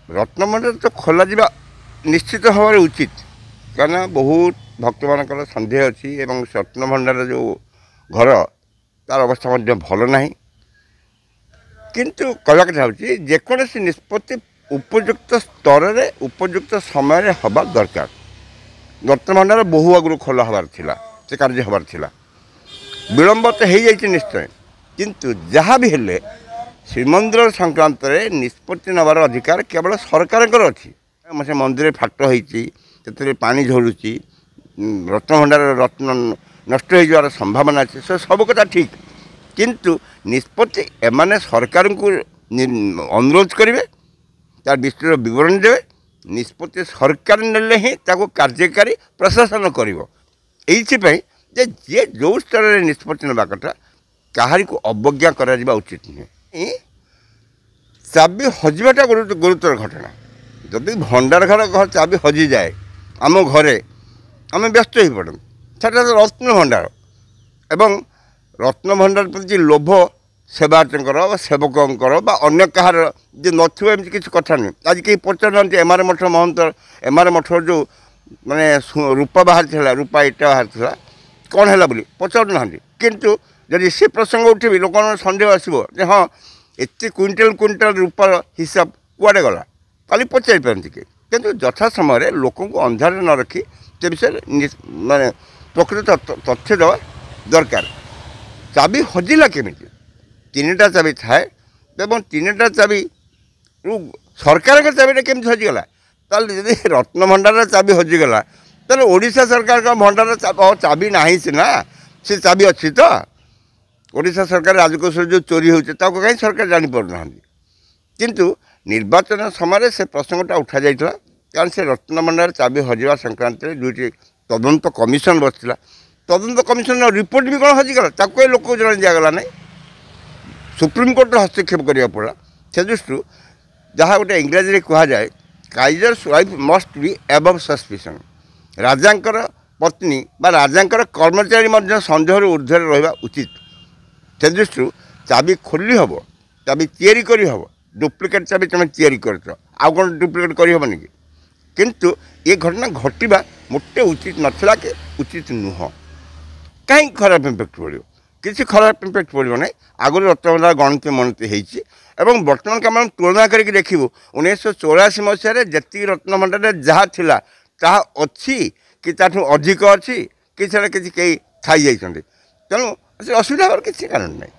रत्नभंडार तो खोल जा निश्चित हमारे उचित क्या बहुत भक्त मान सन्देह अच्छी रत्नभंडार जो घर तार अवस्था भल ना किंतु कहना चाहूँगी जेकोसी निष्पत्ति उपयुक्त स्तर में उपयुक्त समय हवा दरकार। रत्नभंडार बहु आगु खोला हबार थिला से कार्य हबार थिला विलंब तो हो जाए निश्चय किंतु जहाँ भी हेले श्रीमंदिर संक्रांत निष्पत्ति नबार अधिकार केवल सरकार अच्छी से मंदिर फाट होती पानी झरुची रत्नभंडार रत्न नष्ट हो संभावना अच्छे से सब कथा ठीक किंतु निष्पत्ति एमाने सरकार को अनुरोध करेंगे तार विस्तृत विवरण देवे निष्पत्ति सरकार नेले ही ताको कार्यकारी प्रशासन करें जे जो स्तर में निष्पत्ति ना कथा कहारी को अवज्ञा करा उचित नुहे। चाबी हजिबाटा गुरुतर घटना जदि भंडार घर चाबी हजि जाए आम घरे आम व्यस्त हो पड़े से रत्नभंडार एवं रत्नभंडार प्रति लोभ सेवाकर सेवकर अन्य कहार जे नमती किसी कथा नहीं आज कहीं पचार एमआर मठ महंत एमआर मठ जो माने रूपा बाहर रूपा इटा बाहर कौन है बोली पचार ना किंतु जदि से प्रसंग उठे लोक सन्देह आसो हाँ एत क्विंटाल क्विंटाल रूपार हिसाब कुआड़े गला खाली पचारि पारती किंतु यथा समय लोक को अंधार न रखी से विषय माने प्रकृत तथ्य देवा दरकार। चाबी हजिला केमी तीनटा चाबी थाए एवं तीनटा चाबी सरकार के चाबीटा केमी हजिगला जदि रत्नभंडार चाबी हजिगला तेल ओडिशा सरकार का भंडार चाबी ना सीना से चाबी अच्छी तो ओडिशा सरकार राजकोष जो चोरी होती कहीं सरकार जानीपारना किंतु निर्वाचन समय से प्रसंगटा उठा जाता कारण से रत्नभंडार चाबी हजिवा संक्रांत दुईटी तदंत कमिशन बसला तदंत कमिशन रिपोर्ट भी कौन हजिगला लोक जन दिगला ना सुप्रीमकोर्ट हस्तक्षेप करने पड़ा से दृष्टि जहाँ गोटे इंग्राजी कह जाए Caesar's wife must be above suspicion राजांकर पत्नी बा राजांकर कर्मचारी सन्देह ऊर्ध्वर रहा उचित से दृष्टि चाबी खोली हम चाबी तैयारी करी हम डुप्लिकेट चाबी तुम तैयारी कर आउ कौन डुप्लिकेट करहबनि कि किंतु ये घटना घटवा मोटे उचित नथिला कि उचित नुह कहीं खराब इम्पैक्ट पड़ो किसी खराब इम्पैक्ट पड़ो ना आगुरी रत्नभंडार गणति मनति होती एवं बर्तमान का तुलना करके देखू 1984 मसीह जी रत्नभंडार जहाँ थिला ताहा अच्छी कि ताठू अधिक अच्छी कि कहीं खाई जाइछन्ति तेणु असुविधा किसी कारण नहीं।